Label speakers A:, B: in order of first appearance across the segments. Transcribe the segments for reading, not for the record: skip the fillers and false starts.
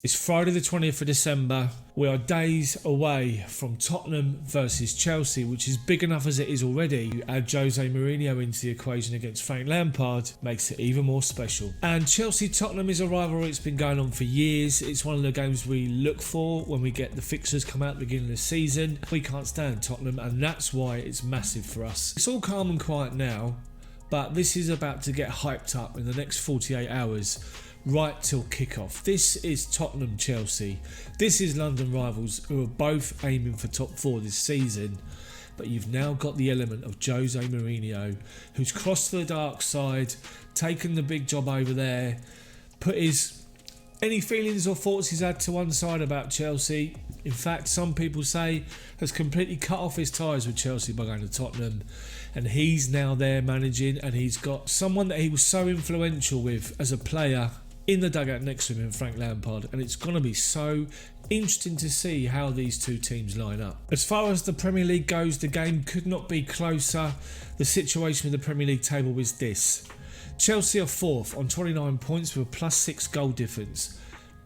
A: It's Friday the 20th of December. We are days away from Tottenham versus Chelsea, which is big enough as it is already. You add Jose Mourinho into the equation against Frank Lampard, makes it even more special. And Chelsea-Tottenham is a rivalry. It's been going on for years. It's one of the games we look for when we get the fixtures come out at the beginning of the season. We can't stand Tottenham, and that's why it's massive for us. It's all calm and quiet now, but this is about to get hyped up in the next 48 hours. Right till kickoff. This is Tottenham Chelsea. This is London rivals who are both aiming for top four this season. But you've now got the element of Jose Mourinho, who's crossed to the dark side, taken the big job over there, put his any feelings or thoughts he's had to one side about Chelsea. In fact, some people say has completely cut off his ties with Chelsea by going to Tottenham, and he's now there managing, and he's got someone that he was so influential with as a player in the dugout next to him in Frank Lampard, and it's going to be so interesting to see how these two teams line up. As far as the Premier League goes, the game could not be closer. The situation with the Premier League table is this. Chelsea are fourth on 29 points with a +6 goal difference.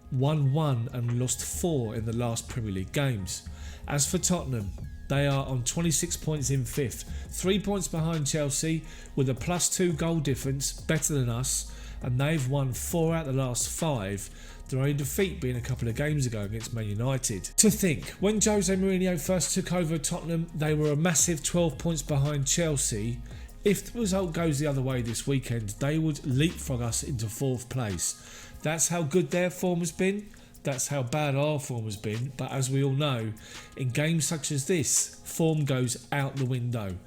A: Won 1 and lost 4 in the last Premier League games. As for Tottenham, they are on 26 points in fifth, 3 points behind Chelsea with a +2 goal difference, better than us, and they've won 4 out of the last 5, their only defeat being a couple of games ago against Man United. To think, when Jose Mourinho first took over Tottenham, they were a massive 12 points behind Chelsea. If the result goes the other way this weekend, they would leapfrog us into 4th place. That's how good their form has been. That's how bad our form has been. But as we all know, in games such as this, form goes out the window.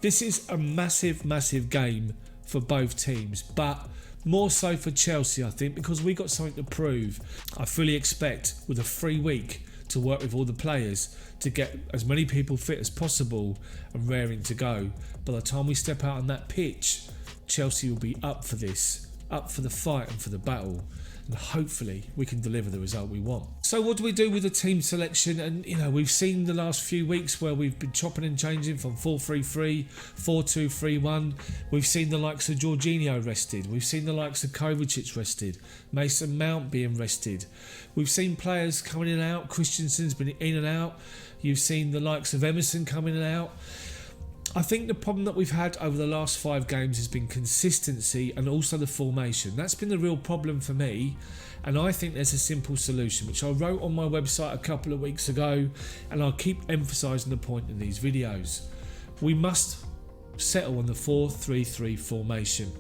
A: This is a massive, massive game for both teams, but more so for Chelsea, I think, because we got something to prove. I fully expect, with a free week, to work with all the players to get as many people fit as possible and raring to go. By the time we step out on that pitch, Chelsea will be up for this, up for the fight and for the battle, and hopefully we can deliver the result we want. So what do we do with the team selection? And we've seen the last few weeks where we've been chopping and changing from 4-3-3, 4-2-3-1. We've seen the likes of Jorginho rested. We've seen the likes of Kovacic rested. Mason Mount being rested. We've seen players coming in and out. Christensen's been in and out. You've seen the likes of Emerson coming in and out. I think the problem that we've had over the last 5 games has been consistency and also the formation. That's been the real problem for me, and I think there's a simple solution, which I wrote on my website a couple of weeks ago, and I'll keep emphasising the point in these videos. We must settle on the 4-3-3 formation.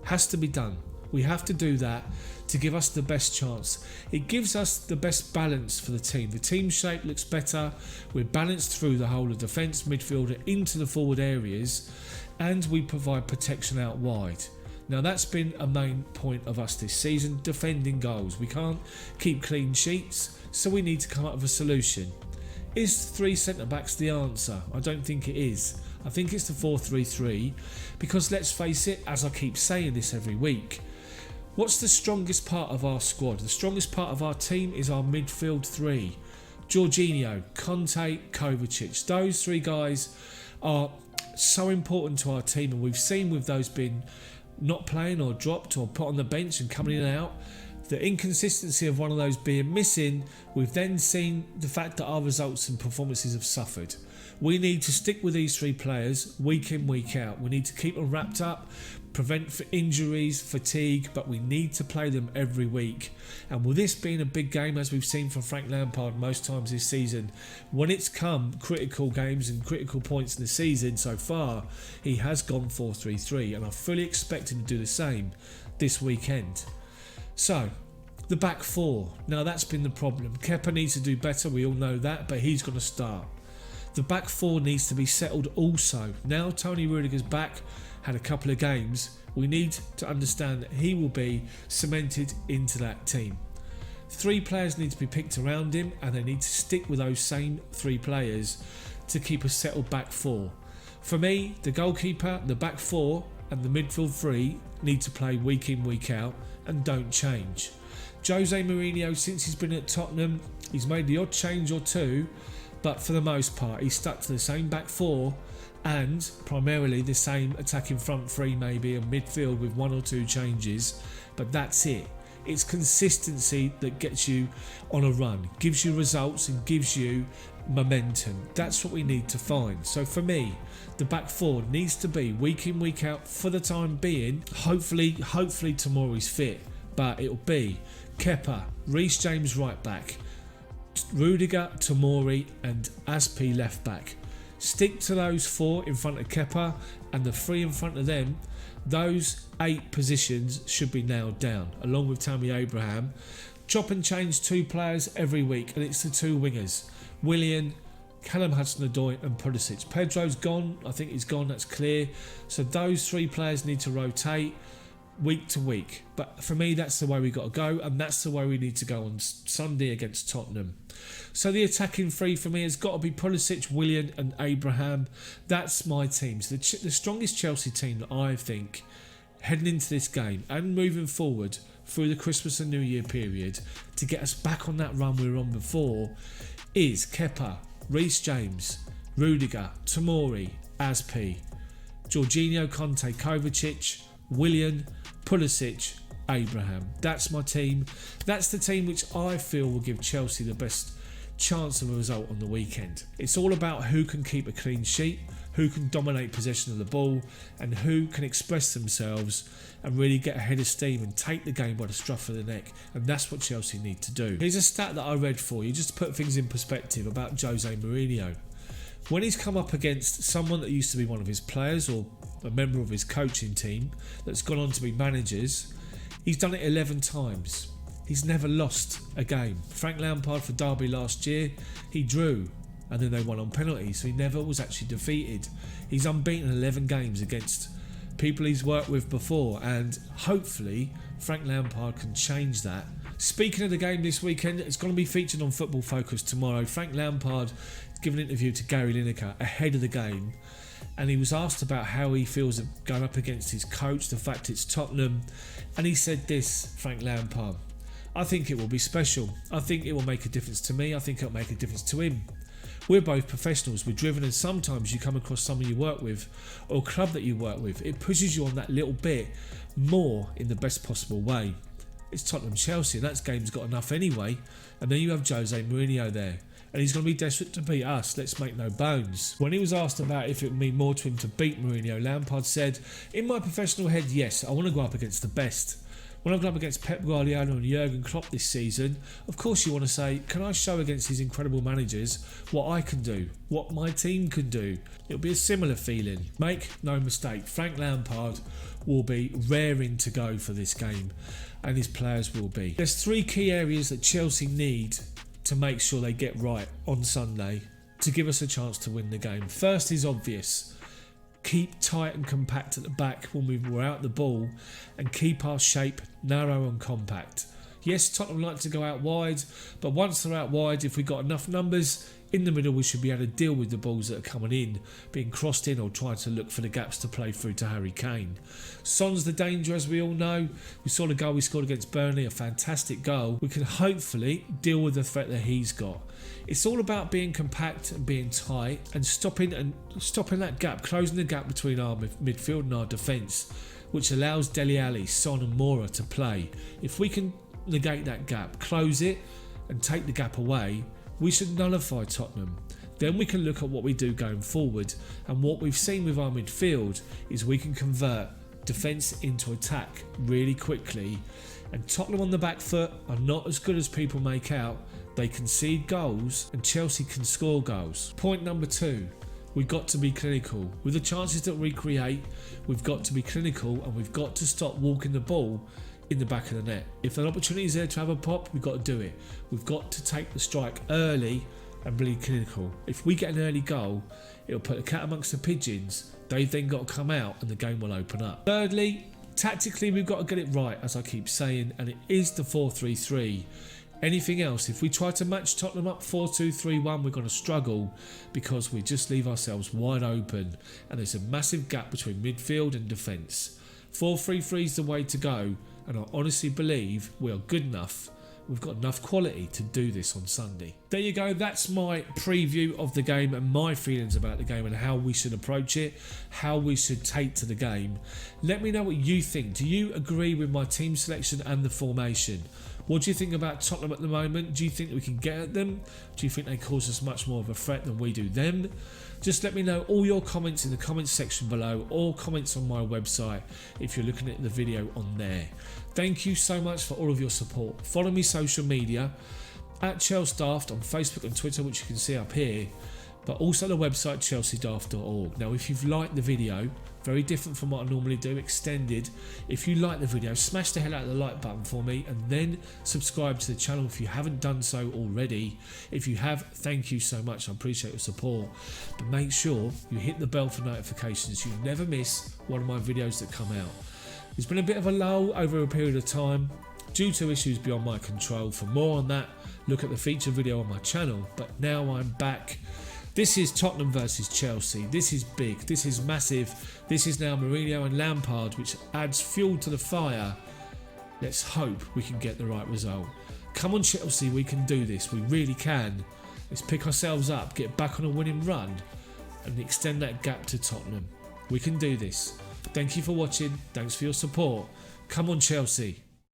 A: Has to be done. We have to do that to give us the best chance. It gives us the best balance for the team. The team shape looks better. We're balanced through the whole of defence, midfielder into the forward areas, and we provide protection out wide. Now that's been a main point of us this season, defending goals. We can't keep clean sheets, so we need to come up with a solution. Is 3 centre-backs the answer? I don't think it is. I think it's the 4-3-3, because let's face it, as I keep saying this every week, what's the strongest part of our squad? The strongest part of our team is our midfield 3. Jorginho, Conte, Kovacic. Those 3 guys are so important to our team, and we've seen with those being not playing or dropped or put on the bench and coming in and out, the inconsistency of one of those being missing, we've then seen the fact that our results and performances have suffered. We need to stick with these 3 players week in, week out. We need to keep them wrapped up, prevent injuries, fatigue, but we need to play them every week. And with this being a big game, as we've seen from Frank Lampard most times this season, when it's come critical games and critical points in the season so far, he has gone 4-3-3, and I fully expect him to do the same this weekend. So, the back 4. Now that's been the problem. Kepa needs to do better, we all know that, but he's going to start. The back 4 needs to be settled also. Now Tony Rudiger's back, had a couple of games, we need to understand that he will be cemented into that team. 3 players need to be picked around him, and they need to stick with those same 3 players to keep a settled back 4. For me, the goalkeeper, the back 4 and the midfield 3 need to play week in, week out and don't change. Jose Mourinho, since he's been at Tottenham, he's made the odd change or 2, but for the most part he's stuck to the same back 4 and primarily the same attacking front 3, maybe a midfield with 1 or 2 changes, but that's it. It's consistency that gets you on a run, gives you results and gives you momentum. That's what we need to find. So for me, the back four needs to be week in, week out for the time being. Hopefully Tomori's fit, but it'll be Kepa, Reece James right back, Rudiger, Tomori and Aspi left back. Stick to those four in front of Kepa, and the three in front of them. Those 8 positions should be nailed down, along with Tammy Abraham. Chop and change 2 players every week, and it's the 2 wingers, Willian, Callum Hudson-Odoi and Pulisic. Pedro's gone, I think he's gone, that's clear. So those 3 players need to rotate week to week. But for me, that's the way we got to go, and that's the way we need to go on Sunday against Tottenham. So the attacking 3 for me has got to be Pulisic, Willian and Abraham. That's my team. So the strongest Chelsea team that I think heading into this game and moving forward through the Christmas and New Year period to get us back on that run we were on before is Kepa, Reece James, Rudiger, Tomori, Aspi, Jorginho, Conte, Kovacic, Willian, Pulisic, Abraham. That's my team. That's the team which I feel will give Chelsea the best chance of a result on the weekend. It's all about who can keep a clean sheet, who can dominate possession of the ball, and who can express themselves and really get ahead of steam and take the game by the scruff of the neck. And that's what Chelsea need to do. Here's a stat that I read for you just to put things in perspective about Jose Mourinho. When he's come up against someone that used to be one of his players or a member of his coaching team that's gone on to be managers, he's done it 11 times. He's never lost a game. Frank Lampard for Derby last year, he drew and then they won on penalties, so he never was actually defeated. He's unbeaten 11 games against people he's worked with before, and hopefully Frank Lampard can change that. Speaking of the game this weekend, it's going to be featured on Football Focus tomorrow. Frank Lampard gave an interview to Gary Lineker ahead of the game, and he was asked about how he feels going up against his coach, the fact it's Tottenham, and he said this, Frank Lampard: I think it will be special. I think it will make a difference to me. I think it'll make a difference to him. We're both professionals, we're driven, and sometimes you come across someone you work with or a club that you work with. It pushes you on that little bit more in the best possible way. It's Tottenham Chelsea, and that game's got enough anyway. And then you have Jose Mourinho there, and he's going to be desperate to beat us, let's make no bones. When he was asked about if it would mean more to him to beat Mourinho, Lampard said, in my professional head, yes, I want to go up against the best. When I've gone up against Pep Guardiola and Jurgen Klopp this season, of course you want to say, can I show against these incredible managers what I can do, what my team can do? It'll be a similar feeling. Make no mistake, Frank Lampard will be raring to go for this game, and his players will be. There's 3 key areas that Chelsea need to make sure they get right on Sunday to give us a chance to win the game. First is obvious. Keep tight and compact at the back when we're out the ball, and keep our shape narrow and compact. Yes, Tottenham like to go out wide, but once they're out wide, if we've got enough numbers in the middle, we should be able to deal with the balls that are coming in, being crossed in or trying to look for the gaps to play through to Harry Kane. Son's the danger, as we all know. We saw the goal we scored against Burnley, a fantastic goal. We can hopefully deal with the threat that he's got. It's all about being compact and being tight and stopping that gap, closing the gap between our midfield and our defence, which allows Dele Alli, Son and Moura to play. If we can negate that gap, close it and take the gap away, we should nullify Tottenham. Then we can look at what we do going forward, and what we've seen with our midfield is we can convert defence into attack really quickly, and Tottenham on the back foot are not as good as people make out. They concede goals and Chelsea can score goals. Point number 2, we've got to be clinical. With the chances that we create, we've got to be clinical, and we've got to stop walking the ball in the back of the net. If an opportunity is there to have a pop, we've got to do it. We've got to take the strike early and be clinical. If we get an early goal, it'll put the cat amongst the pigeons. They've then got to come out and the game will open up. Thirdly, tactically we've got to get it right, as I keep saying, and it is the 4-3-3. Anything else, if we try to match Tottenham up 4-2-3-1, we're going to struggle because we just leave ourselves wide open, and there's a massive gap between midfield and defence. 4-3-3 is the way to go, and I honestly believe we are good enough we've got enough quality to do this on Sunday. There you go, that's my preview of the game and my feelings about the game and how we should approach it, how we should take to the game. Let me know what you think. Do you agree with my team selection and the formation? What do you think about Tottenham at the moment? Do you think we can get at them? Do you think they cause us much more of a threat than we do them? Just let me know all your comments in the comments section below, or comments on my website if you're looking at the video on there. Thank you so much for all of your support. Follow me social media at Chels Daft on Facebook and Twitter, which you can see up here, but also the website chelseadaft.org. Now, if you've liked the video, very different from what I normally do, extended. If you like the video, smash the hell out of the like button for me, and then subscribe to the channel if you haven't done so already. If you have, thank you so much. I appreciate your support. But make sure you hit the bell for notifications so you never miss one of my videos that come out. There's been a bit of a lull over a period of time due to issues beyond my control. For more on that, look at the feature video on my channel. But now I'm back. This is Tottenham versus Chelsea. This is big. This is massive. This is now Mourinho and Lampard, which adds fuel to the fire. Let's hope we can get the right result. Come on, Chelsea, we can do this. We really can. Let's pick ourselves up, get back on a winning run, and extend that gap to Tottenham. We can do this. Thank you for watching. Thanks for your support. Come on, Chelsea.